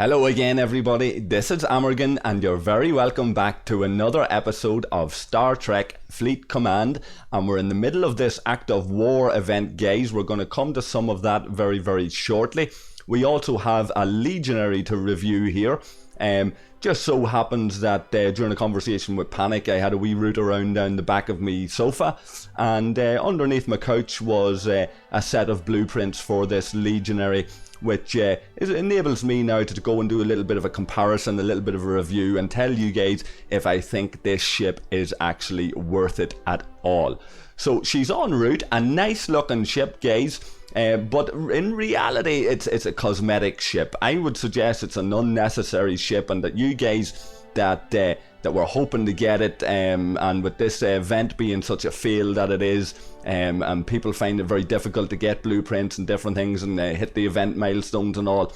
Hello again everybody, this is Amorgin and you're very welcome back to another episode of Star Trek Fleet Command, and we're in the middle of this Act of War event, guys. We're going to come to some of that very shortly. We also have a Legionary to review here. Just so happens that during a conversation with Panic, I had a wee route around down the back of my sofa, and underneath my couch was a set of blueprints for this Legionary, which enables me now to go and do a little bit of a comparison, a little bit of a review, and tell you guys if I think this ship is actually worth it at all. So she's en route, a nice looking ship, guys. But in reality, it's a cosmetic ship. I would suggest it's an unnecessary ship, and that you guys that were hoping to get it, and with this event being such a fail that it is, and people find it very difficult to get blueprints and different things and hit the event milestones and all.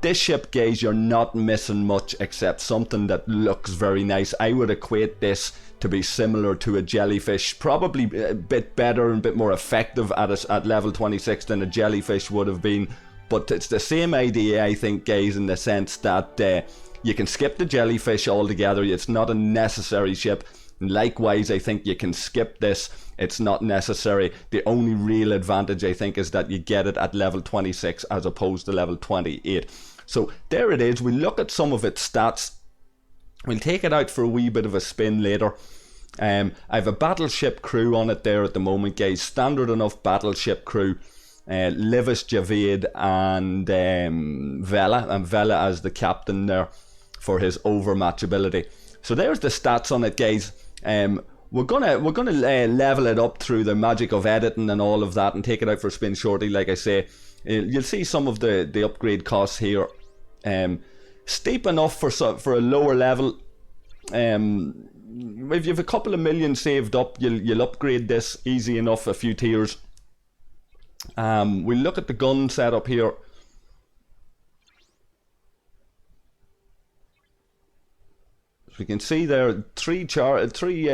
This ship, guys, you're not missing much except something that looks very nice. I would equate this to be similar to a jellyfish, probably a bit better and a bit more effective at level 26 than a jellyfish would have been. But it's the same idea, I think, guys, in the sense that you can skip the jellyfish altogether. It's not a necessary ship. And likewise, I think you can skip this. It's not necessary. The only real advantage, I think, is that you get it at level 26 as opposed to level 28. So there it is. We'll look at some of its stats. We'll take it out for a wee bit of a spin later. I have a battleship crew on it there at the moment, guys. Standard enough battleship crew. Livis, Javad and Vela. And Vela as the captain there for his overmatch ability. So there's the stats on it, guys. We're gonna level it up through the magic of editing and all of that, and take it out for a spin shortly. Like I say, you'll see some of the upgrade costs here. Steep enough for a lower level. If you have a couple of million saved up, you'll upgrade this easy enough a few tiers. We'll look at the gun setup here. As we can see there, three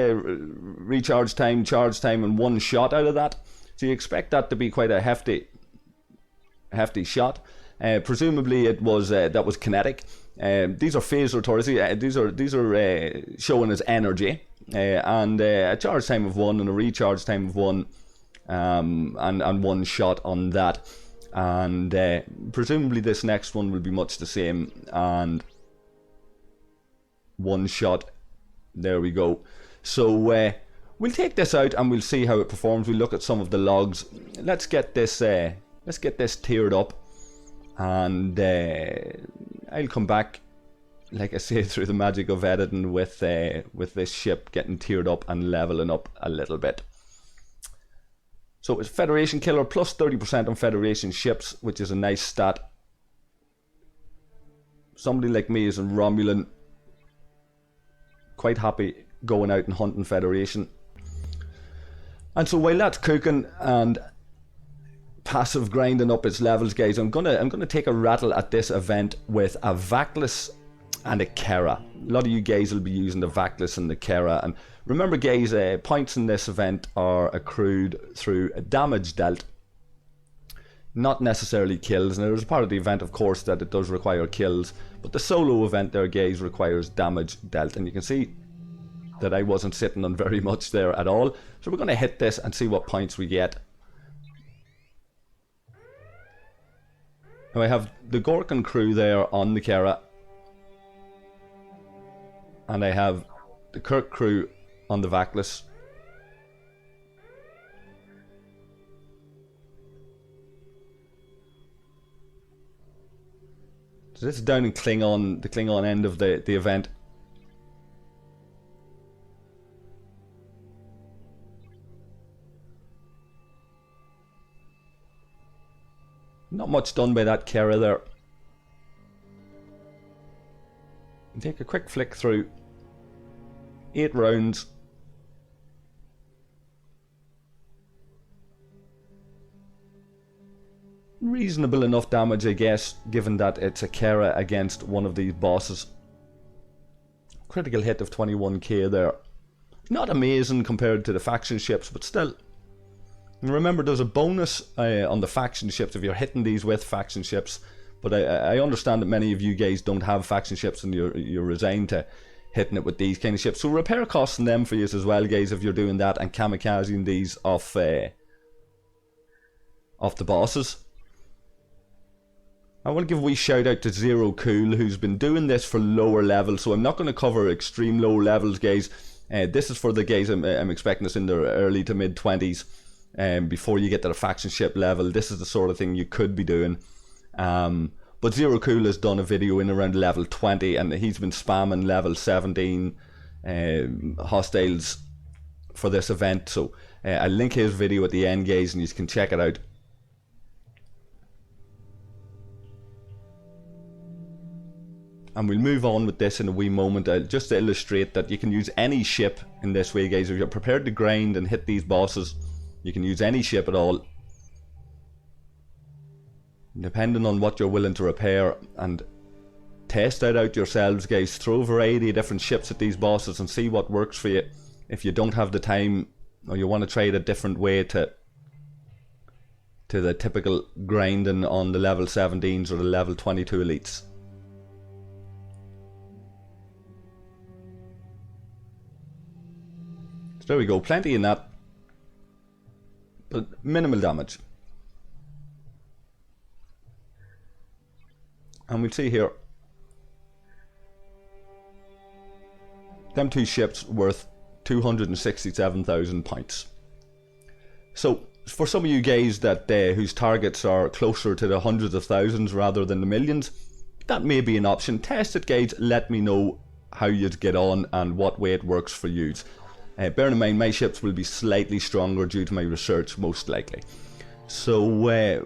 recharge time, charge time, and one shot out of that. So you expect that to be quite a hefty shot. Presumably it was that was kinetic. These are phaser turrets. These are showing as energy, and a charge time of 1 and a recharge time of 1, and one shot on that. And presumably this next one will be much the same, and one shot. There we go. So we'll take this out and we'll see how it performs. We'll look at some of the logs. Let's get this tiered up, and I'll come back, like I say, through the magic of editing with this ship getting tiered up and leveling up a little bit. So it's Federation Killer plus 30% on Federation ships, which is a nice stat. Somebody like me is in Romulan, quite happy going out and hunting Federation. And so while that's cooking and passive grinding up its levels, guys, I'm gonna take a rattle at this event with a Vaclus and a Kera. A lot of you guys will be using the Vaclus and the Kera, and remember, guys, points in this event are accrued through damage dealt, not necessarily kills. Now there's a part of the event, of course, that it does require kills, but the solo event there, guys, requires damage dealt, and you can see that I wasn't sitting on very much there at all. So we're going to hit this and see what points we get. Now I have the Gorkan crew there on the Kera, and I have the Kirk crew on the Vaclus. So this is down in Klingon, the Klingon end of the event. Not much done by that Kera there. Take a quick flick through. 8 rounds. Reasonable enough damage, I guess, given that it's a Kera against one of these bosses. Critical hit of 21k there. Not amazing compared to the faction ships, but still. And remember, there's a bonus on the faction ships if you're hitting these with faction ships. But I understand that many of you guys don't have faction ships and you're resigned to hitting it with these kind of ships. So repair costs on them for you as well, guys, if you're doing that and kamikazing these off the bosses. I want to give a wee shout out to Zero Cool, who's been doing this for lower levels. So I'm not going to cover extreme low levels, guys. This is for the guys I'm expecting this in their early to mid 20s. Before you get to the faction ship level, this is the sort of thing you could be doing. But Zero Cool has done a video in around level 20, and he's been spamming level 17 hostiles for this event. So I'll link his video at the end, guys, and you can check it out. And we'll move on with this in a wee moment, just to illustrate that you can use any ship in this way, guys. If you're prepared to grind and hit these bosses, you can use any ship at all, depending on what you're willing to repair, and test it out yourselves, guys. Throw a variety of different ships at these bosses and see what works for you. If you don't have the time, or you want to try it a different way to the typical grinding on the level 17s or the level 22 elites. So there we go, plenty in that, but minimal damage. And we'll see here, them two ships worth 267,000 points. So for some of you guys that whose targets are closer to the hundreds of thousands rather than the millions, that may be an option. Test it, guys. Let me know how you'd get on and what way it works for you. Bear in mind, my ships will be slightly stronger due to my research, most likely. So we're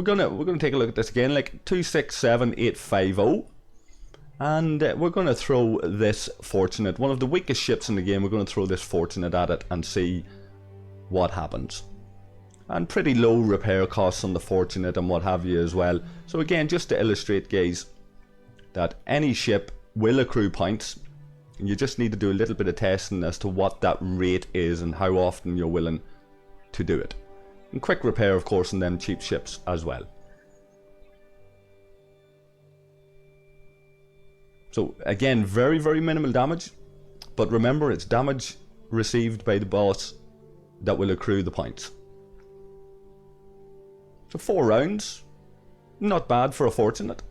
gonna take a look at this again, like 267850, and we're gonna throw this Fortunate, one of the weakest ships in the game. We're gonna throw this Fortunate at it and see what happens. And pretty low repair costs on the Fortunate and what have you as well. So again, just to illustrate, guys, that any ship will accrue points. You just need to do a little bit of testing as to what that rate is and how often you're willing to do it. And quick repair, of course, on them cheap ships as well. So again, very, very minimal damage. But remember, it's damage received by the boss that will accrue the points. So 4 rounds, not bad for a Fortunate.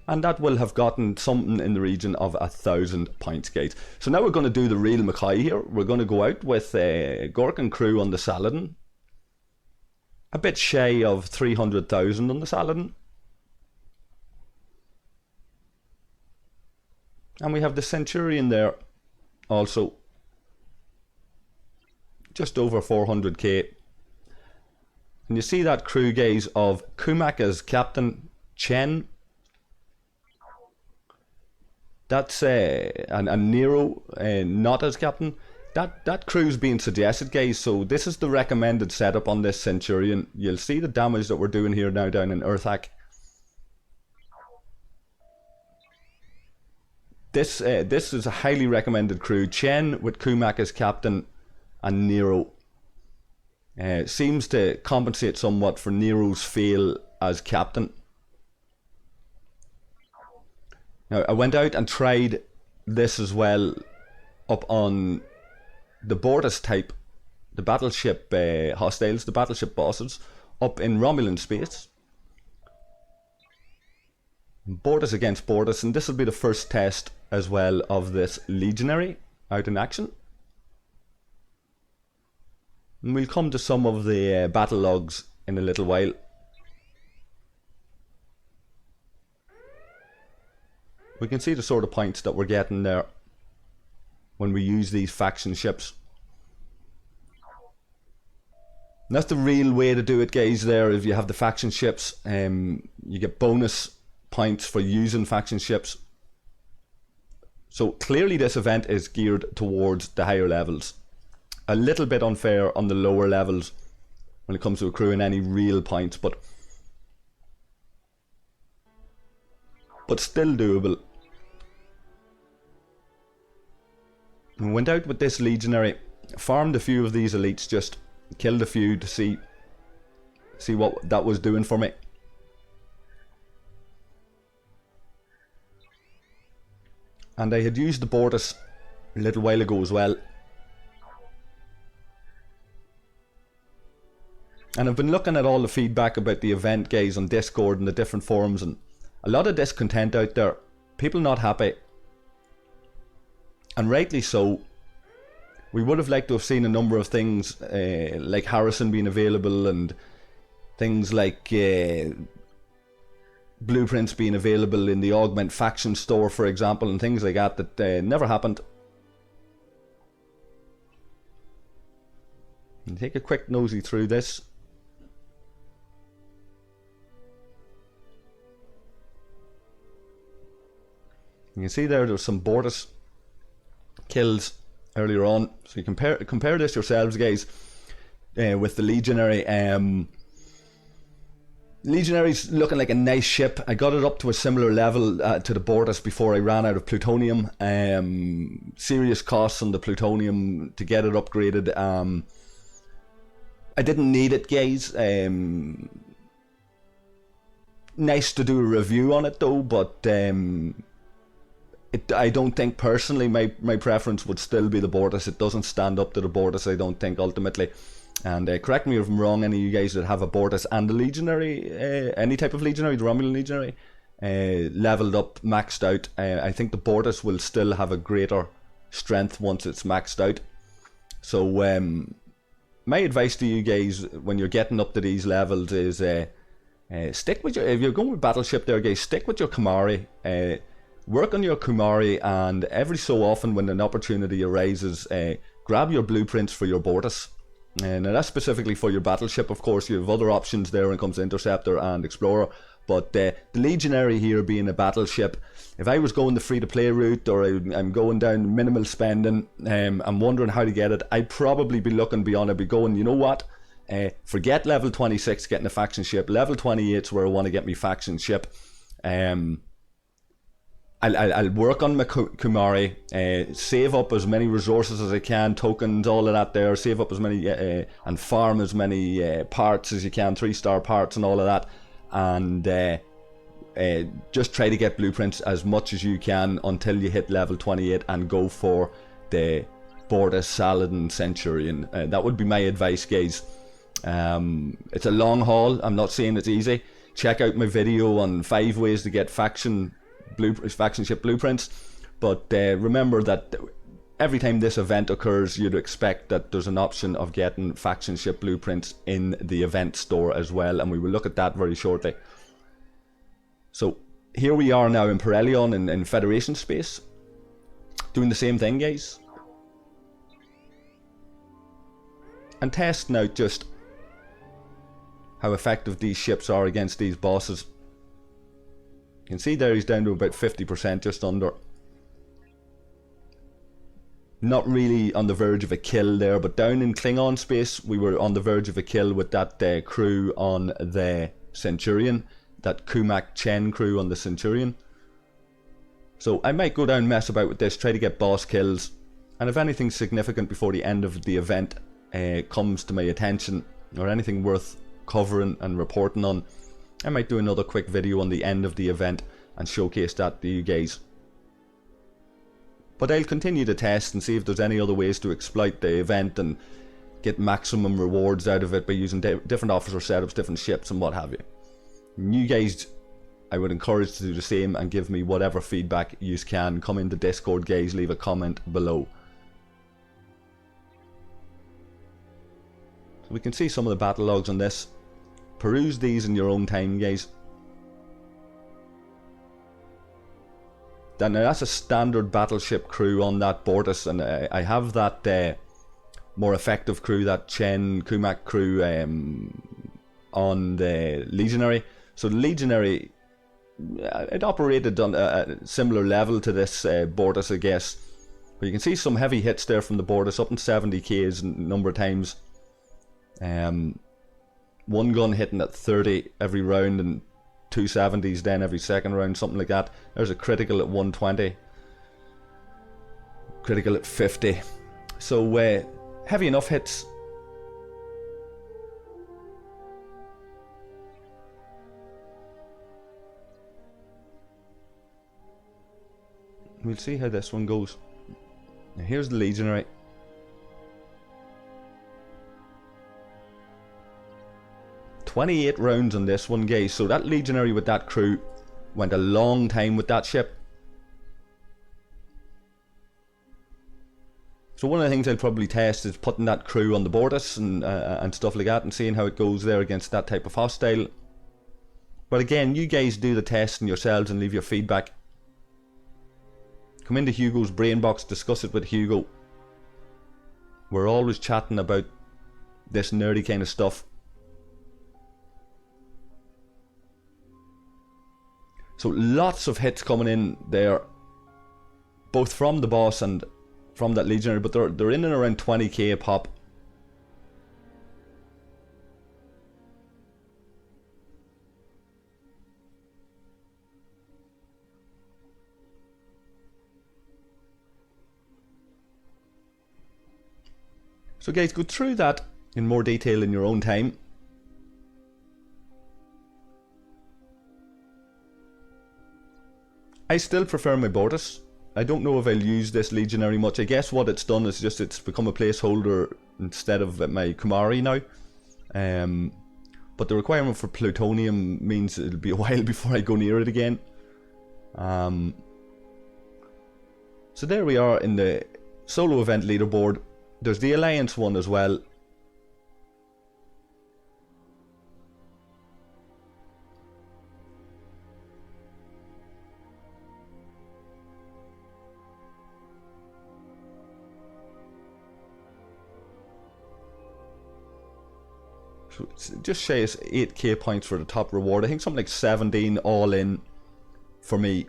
And that will have gotten something in the region of 1,000 points, guys. So now we're going to do the real Mackay here. We're going to go out with Gork and crew on the Saladin. A bit shy of 300,000 on the Saladin. And we have the Centurion there also. Just over 400k. And you see that crew, guys, of Kumak as captain, Chen. That's and Nero not as captain. That crew's being suggested, guys. So this is the recommended setup on this Centurion. You'll see the damage that we're doing here now down in Earthhack. This is a highly recommended crew. Chen with Kumak as captain and Nero seems to compensate somewhat for Nero's fail as captain. Now, I went out and tried this as well up on the Bortus type, the battleship hostiles, the battleship bosses, up in Romulan space. Bortus against Bortus, and this will be the first test as well of this Legionary out in action. And we'll come to some of the battle logs in a little while. We can see the sort of points that we're getting there when we use these faction ships. And that's the real way to do it, guys, there. If you have the faction ships, you get bonus points for using faction ships. So clearly this event is geared towards the higher levels. A little bit unfair on the lower levels when it comes to accruing any real points, but still doable. We went out with this Legionary, farmed a few of these elites, just killed a few to see see what that was doing for me. And I had used the Bortus a little while ago as well. And I've been looking at all the feedback about the event, guys, on Discord and the different forums, and a lot of discontent out there. People not happy. And rightly so. We would have liked to have seen a number of things, like Harrison being available, and things like blueprints being available in the Augment faction store, for example, and things like that, that never happened. And take a quick nosy through this. You can see there's some Bortus kills earlier on, so you compare this yourselves, guys, with the Legionary. Legionary's looking like a nice ship. I got it up to a similar level to the Bortus before I ran out of plutonium. Serious costs on the plutonium to get it upgraded. I didn't need it, guys. Nice to do a review on it though, but I don't think personally my preference would still be the Bortus. It doesn't stand up to the Bortus, I don't think, ultimately. And correct me if I'm wrong, any of you guys that have a Bortus and a Legionary, any type of Legionary, the Romulan Legionary, leveled up, maxed out, I think the Bortus will still have a greater strength once it's maxed out. So my advice to you guys when you're getting up to these levels is stick with your, if you're going with Battleship there, guys, stick with your Kumari. Work on your Kumari, and every so often when an opportunity arises, grab your blueprints for your Bortus. Now that's specifically for your Battleship, of course. You have other options there when it comes to Interceptor and Explorer, but the Legionary here being a Battleship, if I was going the free-to-play route, or I'm going down minimal spending, I'm wondering how to get it, I'd probably be looking beyond. I'd be going, you know what, forget level 26 getting a faction ship. Level 28 is where I want to get my faction ship. I'll work on my Kumari, save up as many resources as I can, tokens, all of that there, save up as many, and farm as many parts as you can, 3-star parts and all of that, and just try to get blueprints as much as you can until you hit level 28 and go for the Bortus, Saladin, Centurion. That would be my advice, guys. It's a long haul, I'm not saying it's easy. Check out my video on 5 ways to get faction ship blueprints, but remember that every time this event occurs, you'd expect that there's an option of getting faction ship blueprints in the event store as well, and we will look at that very shortly. So here we are now in Perelion in Federation space, doing the same thing, guys, and testing out just how effective these ships are against these bosses. You can see there he's down to about 50%, just under. Not really on the verge of a kill there, but down in Klingon space, we were on the verge of a kill with that crew on the Centurion, that Kumak Chen crew on the Centurion. So I might go down, mess about with this, try to get boss kills, and if anything significant before the end of the event comes to my attention, or anything worth covering and reporting on, I might do another quick video on the end of the event and showcase that to you guys. But I'll continue to test and see if there's any other ways to exploit the event and get maximum rewards out of it by using different officer setups, different ships and what have you. And you guys, I would encourage to do the same and give me whatever feedback you can. Come into Discord, guys, leave a comment below. So we can see some of the battle logs on this. Peruse these in your own time, guys. Now that's a standard battleship crew on that Bortus, and I have that more effective crew, that Chen Kumak crew, on the Legionary. So the Legionary, it operated on a similar level to this Bortus, I guess. But you can see some heavy hits there from the Bortus, up in 70Ks a number of times. One gun hitting at 30 every round and 270s then every second round, something like that. There's a critical at 120, critical at 50. So heavy enough hits. We'll see how this one goes. Now here's the Legionary. "28 rounds on this one, guys. So that Legionary with that crew went a long time with that ship. So one of the things I'll probably test is putting that crew on the Bortus and stuff like that, and seeing how it goes there against that type of hostile. But again, you guys do the testing yourselves and leave your feedback. Come into Hugo's brain box, discuss it with Hugo. We're always chatting about this nerdy kind of stuff. So lots of hits coming in there, both from the boss and from that Legionary, but they're in and around 20k a pop. So guys, go through that in more detail in your own time. I still prefer my Bortus. I don't know if I'll use this Legionary much. I guess what it's done is just it's become a placeholder instead of my Kumari now. But the requirement for plutonium means it'll be a while before I go near it again. So there we are in the solo event leaderboard. There's the Alliance one as well. So it's just shy of 8k points for the top reward. I think something like 17 all in for me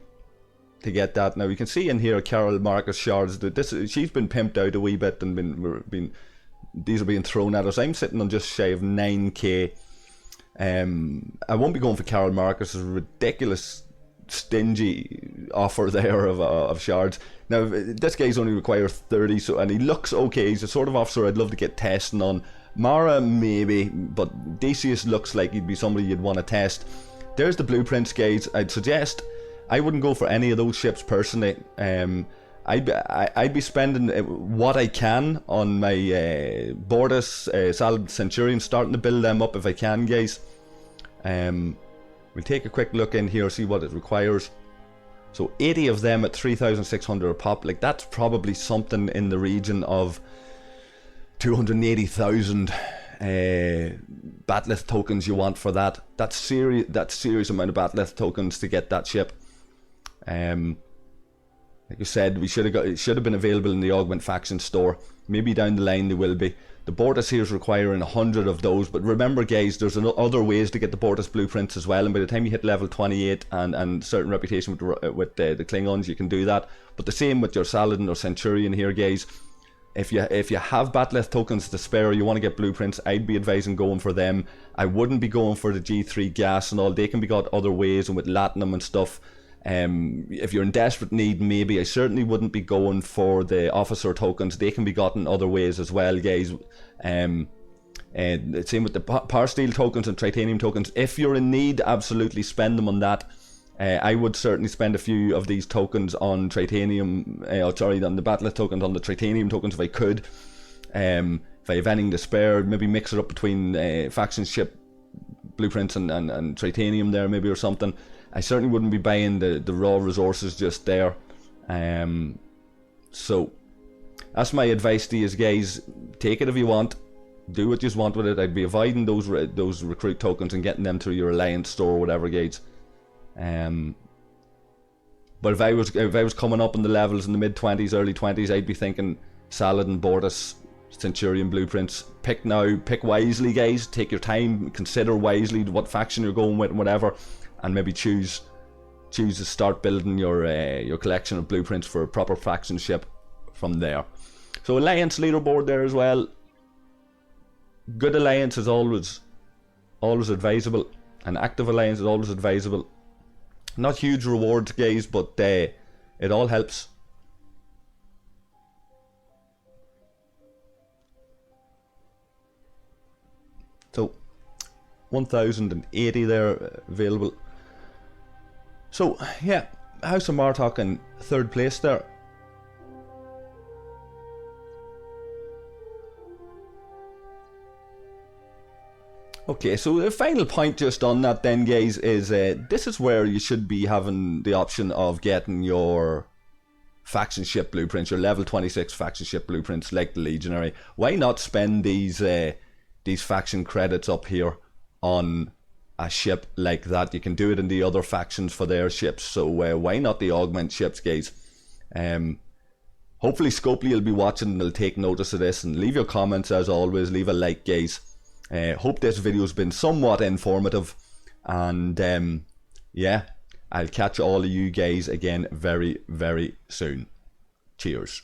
to get that. Now you can see in here Carol Marcus shards that she's been pimped out a wee bit and these are being thrown at us. I'm sitting on just shy of 9k. I won't be going for Carol Marcus's ridiculous stingy offer there of shards. Now this guy's only requires 30, so, and he looks okay. He's the sort of officer I'd love to get testing on. Mara maybe, but Decius looks like he'd be somebody you'd want to test. There's the blueprints, guys. I'd suggest I wouldn't go for any of those ships personally. I'd be spending what I can on my Bortus, Salad Centurion, starting to build them up if I can, guys. We'll take a quick look in here, see what it requires. So 80 of them at 3,600 a pop. Like that's probably something in the region of 280,000 Bat'leth tokens you want for that. That's serious amount of Bat'leth tokens to get that ship. Like you said, it should have been available in the Augment faction store. Maybe down the line they will be. The Bortus here is requiring 100 of those, but remember guys, there's other ways to get the Bortus blueprints as well, and by the time you hit level 28 and certain reputation with the Klingons, you can do that. But the same with your Saladin or Centurion here, guys. If you have Bat'leth tokens to spare, you want to get blueprints, I'd be advising going for them. I wouldn't be going for the G3 gas and all. They can be got other ways, and with Latinum and stuff. If you're in desperate need, maybe. I certainly wouldn't be going for the officer tokens. They can be gotten other ways as well, guys. Same with the power steel tokens and titanium tokens. If you're in need, absolutely spend them on that. I would certainly spend a few of these tokens on titanium, on the Bat'leth tokens, on the titanium tokens if I could. If I have anything to spare, maybe mix it up between faction ship blueprints and titanium there maybe or something. I certainly wouldn't be buying the raw resources just there. So that's my advice to you guys. Take it if you want. Do what you want with it. I'd be avoiding those recruit tokens and getting them through your Alliance store or whatever, guys. But if I was coming up in the levels in the mid-20s, early 20s, I'd be thinking Saladin, Bortus, Centurion blueprints. Pick now, pick wisely, guys. Take your time, consider wisely what faction you're going with and whatever, and maybe choose to start building your collection of blueprints for a proper faction ship from there. So Alliance leaderboard there as well. Good Alliance is always advisable. An active Alliance is always advisable. Not huge rewards, guys, but it all helps. So 1,080 there available. So yeah, House of Martok in 3rd place there. Okay, so the final point just on that then, guys, is this is where you should be having the option of getting your faction ship blueprints, your level 26 faction ship blueprints like the Legionary. Why not spend these faction credits up here on a ship like that? You can do it in the other factions for their ships, so why not the augment ships, guys? Hopefully Scopely will be watching and they'll take notice of this, and leave your comments as always, leave a like, guys. Hope this video's been somewhat informative, and yeah, I'll catch all of you guys again very, very soon. Cheers.